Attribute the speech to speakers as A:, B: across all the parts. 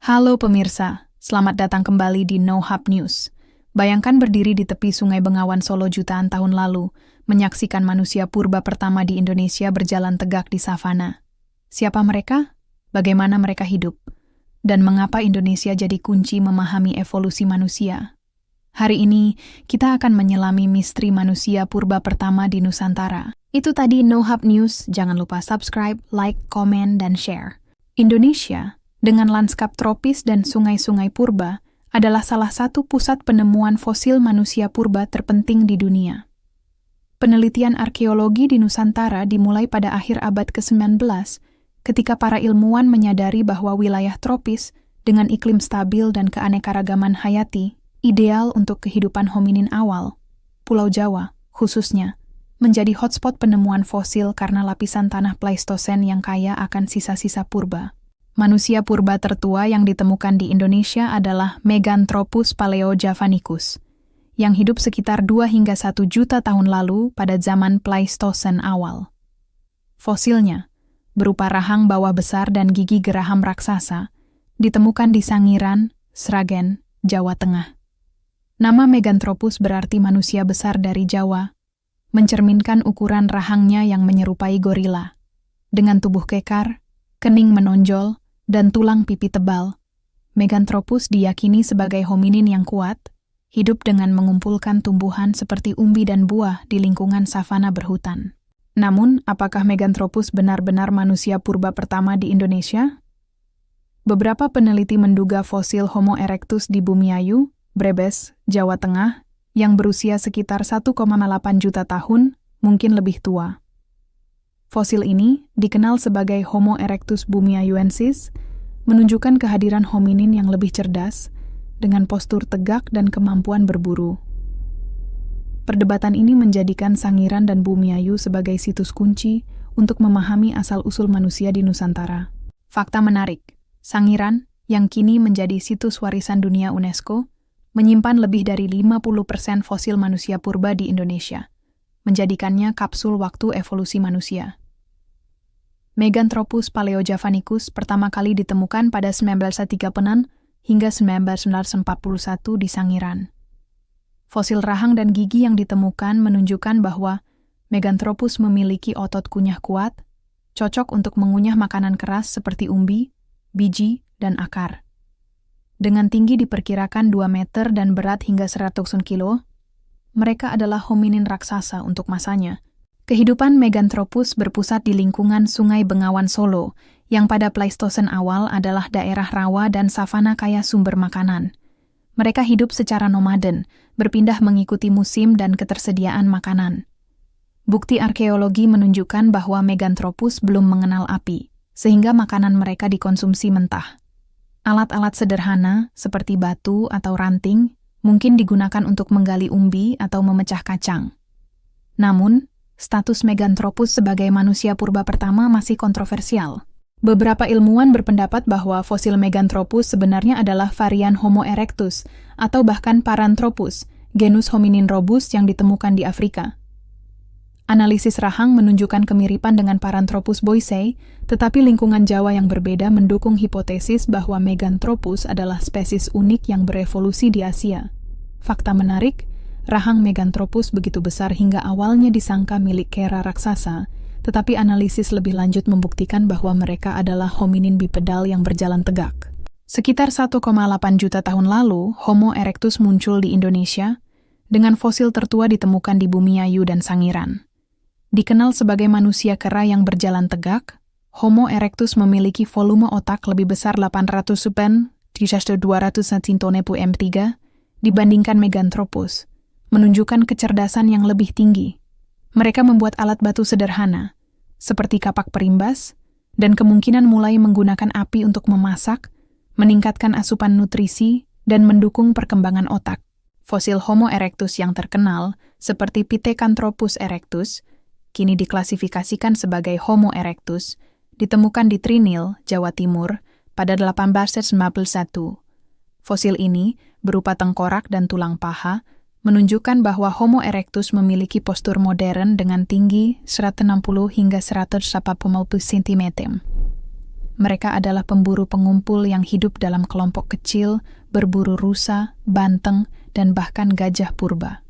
A: Halo pemirsa, selamat datang kembali di No Hub News. Bayangkan berdiri di tepi Sungai Bengawan Solo jutaan tahun lalu, menyaksikan manusia purba pertama di Indonesia berjalan tegak di savana. Siapa mereka? Bagaimana mereka hidup? Dan mengapa Indonesia jadi kunci memahami evolusi manusia? Hari ini, kita akan menyelami misteri manusia purba pertama di Nusantara. Itu tadi No Hub News, jangan lupa subscribe, like, komen, dan share. Indonesia, dengan lanskap tropis dan sungai-sungai purba, adalah salah satu pusat penemuan fosil manusia purba terpenting di dunia. Penelitian arkeologi di Nusantara dimulai pada akhir abad ke-19, ketika para ilmuwan menyadari bahwa wilayah tropis dengan iklim stabil dan keanekaragaman hayati ideal untuk kehidupan hominin awal. Pulau Jawa, khususnya, menjadi hotspot penemuan fosil karena lapisan tanah Pleistosen yang kaya akan sisa-sisa purba. Manusia purba tertua yang ditemukan di Indonesia adalah Meganthropus paleojavanicus, yang hidup sekitar 2 hingga 1 juta tahun lalu pada zaman Pleistosen awal. Fosilnya, berupa rahang bawah besar dan gigi geraham raksasa, ditemukan di Sangiran, Sragen, Jawa Tengah. Nama Meganthropus berarti manusia besar dari Jawa, mencerminkan ukuran rahangnya yang menyerupai gorila. Dengan tubuh kekar, kening menonjol, dan tulang pipi tebal, Meganthropus diyakini sebagai hominin yang kuat, hidup dengan mengumpulkan tumbuhan seperti umbi dan buah di lingkungan savana berhutan. Namun, apakah Meganthropus benar-benar manusia purba pertama di Indonesia? Beberapa peneliti menduga fosil Homo erectus di Bumiayu, Brebes, Jawa Tengah, yang berusia sekitar 1,8 juta tahun, mungkin lebih tua. Fosil ini, dikenal sebagai Homo erectus bumiayuensis, menunjukkan kehadiran hominin yang lebih cerdas, dengan postur tegak dan kemampuan berburu. Perdebatan ini menjadikan Sangiran dan Bumiayu sebagai situs kunci untuk memahami asal-usul manusia di Nusantara. Fakta menarik, Sangiran, yang kini menjadi situs warisan dunia UNESCO, menyimpan lebih dari 50% fosil manusia purba di Indonesia, menjadikannya kapsul waktu evolusi manusia. Meganthropus paleojavanicus pertama kali ditemukan pada 1936 hingga 1941 di Sangiran. Fosil rahang dan gigi yang ditemukan menunjukkan bahwa Meganthropus memiliki otot kunyah kuat, cocok untuk mengunyah makanan keras seperti umbi, biji, dan akar. Dengan tinggi diperkirakan 2 meter dan berat hingga 100 kilo, mereka adalah hominin raksasa untuk masanya. Kehidupan Meganthropus berpusat di lingkungan Sungai Bengawan Solo, yang pada Pleistosen awal adalah daerah rawa dan savana kaya sumber makanan. Mereka hidup secara nomaden, berpindah mengikuti musim dan ketersediaan makanan. Bukti arkeologi menunjukkan bahwa Meganthropus belum mengenal api, sehingga makanan mereka dikonsumsi mentah. Alat-alat sederhana, seperti batu atau ranting, mungkin digunakan untuk menggali umbi atau memecah kacang. Namun, status Meganthropus sebagai manusia purba pertama masih kontroversial. Beberapa ilmuwan berpendapat bahwa fosil Meganthropus sebenarnya adalah varian Homo erectus atau bahkan Paranthropus, genus hominin robust yang ditemukan di Afrika. Analisis rahang menunjukkan kemiripan dengan Paranthropus boisei, tetapi lingkungan Jawa yang berbeda mendukung hipotesis bahwa Meganthropus adalah spesies unik yang berevolusi di Asia. Fakta menarik, rahang Meganthropus begitu besar hingga awalnya disangka milik kera raksasa, tetapi analisis lebih lanjut membuktikan bahwa mereka adalah hominin bipedal yang berjalan tegak. Sekitar 1,8 juta tahun lalu, Homo erectus muncul di Indonesia, dengan fosil tertua ditemukan di Bumiayu dan Sangiran. Dikenal sebagai manusia kera yang berjalan tegak, Homo erectus memiliki volume otak lebih besar 800 supen, 200 cm3, dibandingkan Meganthropus, menunjukkan kecerdasan yang lebih tinggi. Mereka membuat alat batu sederhana, seperti kapak perimbas, dan kemungkinan mulai menggunakan api untuk memasak, meningkatkan asupan nutrisi, dan mendukung perkembangan otak. Fosil Homo erectus yang terkenal, seperti Pithecanthropus erectus, kini diklasifikasikan sebagai Homo erectus, ditemukan di Trinil, Jawa Timur, pada 1891. Fosil ini, berupa tengkorak dan tulang paha, menunjukkan bahwa Homo erectus memiliki postur modern dengan tinggi 160 hingga 180 cm. Mereka adalah pemburu pengumpul yang hidup dalam kelompok kecil, berburu rusa, banteng, dan bahkan gajah purba.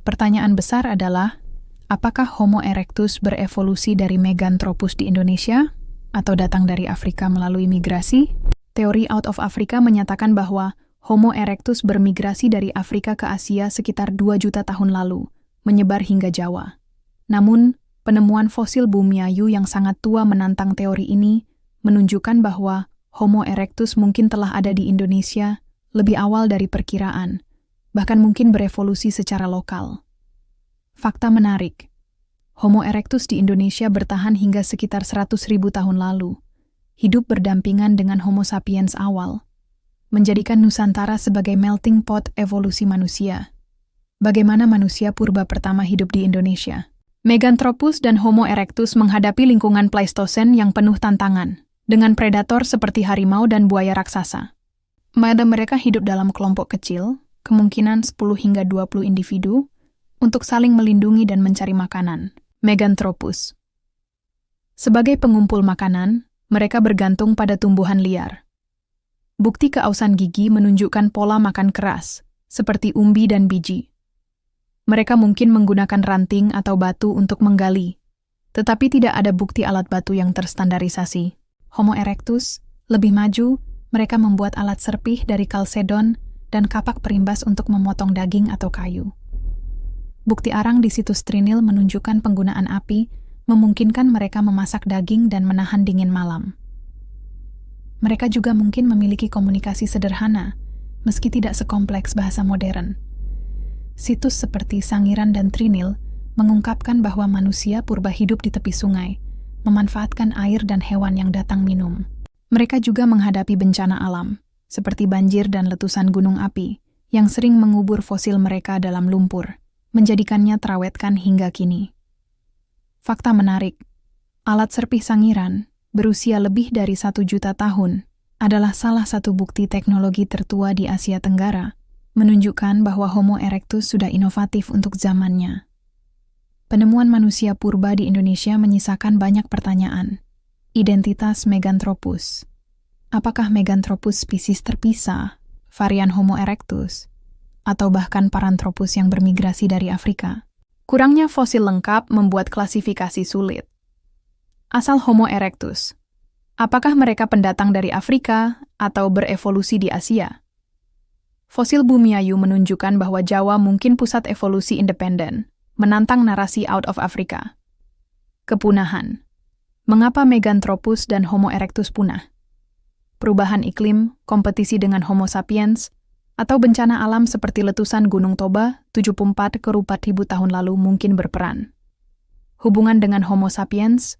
A: Pertanyaan besar adalah, apakah Homo erectus berevolusi dari Meganthropus di Indonesia atau datang dari Afrika melalui migrasi? Teori Out of Africa menyatakan bahwa Homo erectus bermigrasi dari Afrika ke Asia sekitar 2 juta tahun lalu, menyebar hingga Jawa. Namun, penemuan fosil Bumiayu yang sangat tua menantang teori ini menunjukkan bahwa Homo erectus mungkin telah ada di Indonesia lebih awal dari perkiraan, bahkan mungkin berevolusi secara lokal. Fakta menarik, Homo erectus di Indonesia bertahan hingga sekitar 100.000 tahun lalu, hidup berdampingan dengan Homo sapiens awal, menjadikan Nusantara sebagai melting pot evolusi manusia. Bagaimana manusia purba pertama hidup di Indonesia? Meganthropus dan Homo erectus menghadapi lingkungan Pleistosen yang penuh tantangan, dengan predator seperti harimau dan buaya raksasa. Mereka hidup dalam kelompok kecil, kemungkinan 10 hingga 20 individu, untuk saling melindungi dan mencari makanan. Meganthropus. Sebagai pengumpul makanan, mereka bergantung pada tumbuhan liar. Bukti keausan gigi menunjukkan pola makan keras, seperti umbi dan biji. Mereka mungkin menggunakan ranting atau batu untuk menggali, tetapi tidak ada bukti alat batu yang terstandarisasi. Homo erectus lebih maju, mereka membuat alat serpih dari kalsedon dan kapak perimbas untuk memotong daging atau kayu. Bukti arang di situs Trinil menunjukkan penggunaan api, memungkinkan mereka memasak daging dan menahan dingin malam. Mereka juga mungkin memiliki komunikasi sederhana, meski tidak sekompleks bahasa modern. Situs seperti Sangiran dan Trinil mengungkapkan bahwa manusia purba hidup di tepi sungai, memanfaatkan air dan hewan yang datang minum. Mereka juga menghadapi bencana alam, seperti banjir dan letusan gunung api, yang sering mengubur fosil mereka dalam lumpur, menjadikannya terawetkan hingga kini. Fakta menarik, alat serpih Sangiran, berusia lebih dari 1 juta tahun, adalah salah satu bukti teknologi tertua di Asia Tenggara, menunjukkan bahwa Homo erectus sudah inovatif untuk zamannya. Penemuan manusia purba di Indonesia menyisakan banyak pertanyaan. Identitas Meganthropus. Apakah Meganthropus spesies terpisah, varian Homo erectus, atau bahkan Paranthropus yang bermigrasi dari Afrika? Kurangnya fosil lengkap membuat klasifikasi sulit. Asal Homo erectus. Apakah mereka pendatang dari Afrika atau berevolusi di Asia? Fosil Bumiayu menunjukkan bahwa Jawa mungkin pusat evolusi independen, menantang narasi Out of Africa. Kepunahan. Mengapa Meganthropus dan Homo erectus punah? Perubahan iklim, kompetisi dengan Homo sapiens, atau bencana alam seperti letusan Gunung Toba 74 ke 4.000 tahun lalu mungkin berperan. Hubungan dengan Homo sapiens,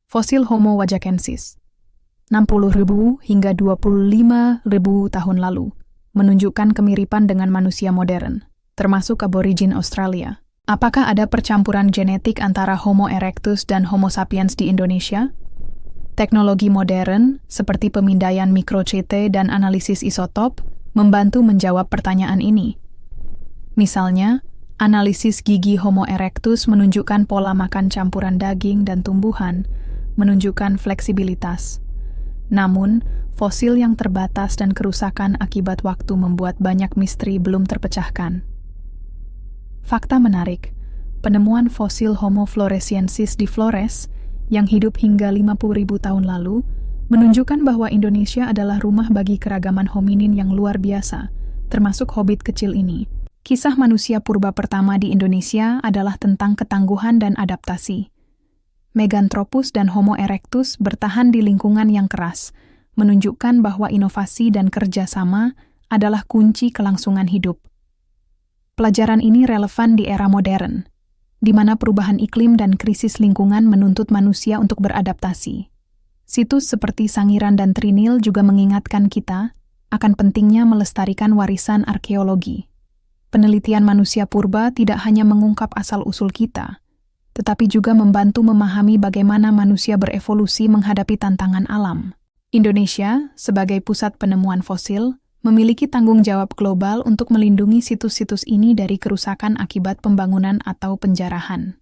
A: fosil Homo wajakensis 60.000 hingga 25.000 tahun lalu menunjukkan kemiripan dengan manusia modern, termasuk aborigin Australia. Apakah ada percampuran genetik antara Homo erectus dan Homo sapiens di Indonesia? Teknologi modern, seperti pemindaian mikro-CT dan analisis isotop, membantu menjawab pertanyaan ini. Misalnya, analisis gigi Homo erectus menunjukkan pola makan campuran daging dan tumbuhan, menunjukkan fleksibilitas. Namun, fosil yang terbatas dan kerusakan akibat waktu membuat banyak misteri belum terpecahkan. Fakta menarik, penemuan fosil Homo floresiensis di Flores yang hidup hingga 50.000 tahun lalu menunjukkan bahwa Indonesia adalah rumah bagi keragaman hominin yang luar biasa, termasuk hobbit kecil ini. Kisah manusia purba pertama di Indonesia adalah tentang ketangguhan dan adaptasi. Meganthropus dan Homo erectus bertahan di lingkungan yang keras, menunjukkan bahwa inovasi dan kerjasama adalah kunci kelangsungan hidup. Pelajaran ini relevan di era modern, di mana perubahan iklim dan krisis lingkungan menuntut manusia untuk beradaptasi. Situs seperti Sangiran dan Trinil juga mengingatkan kita akan pentingnya melestarikan warisan arkeologi. Penelitian manusia purba tidak hanya mengungkap asal-usul kita, tetapi juga membantu memahami bagaimana manusia berevolusi menghadapi tantangan alam. Indonesia, sebagai pusat penemuan fosil, memiliki tanggung jawab global untuk melindungi situs-situs ini dari kerusakan akibat pembangunan atau penjarahan.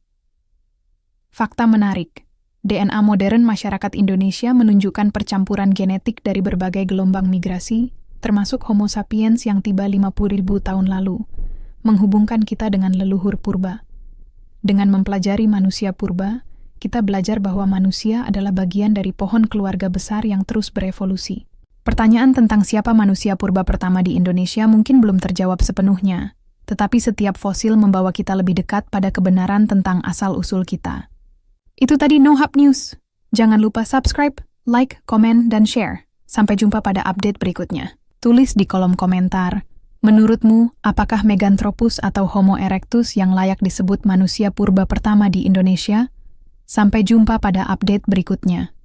A: Fakta menarik. DNA modern masyarakat Indonesia menunjukkan percampuran genetik dari berbagai gelombang migrasi, termasuk Homo sapiens yang tiba 50.000 tahun lalu, menghubungkan kita dengan leluhur purba. Dengan mempelajari manusia purba, kita belajar bahwa manusia adalah bagian dari pohon keluarga besar yang terus berevolusi. Pertanyaan tentang siapa manusia purba pertama di Indonesia mungkin belum terjawab sepenuhnya, tetapi setiap fosil membawa kita lebih dekat pada kebenaran tentang asal-usul kita. Itu tadi No Hub News. Jangan lupa subscribe, like, komen, dan share. Sampai jumpa pada update berikutnya. Tulis di kolom komentar, menurutmu, apakah Meganthropus atau Homo erectus yang layak disebut manusia purba pertama di Indonesia? Sampai jumpa pada update berikutnya.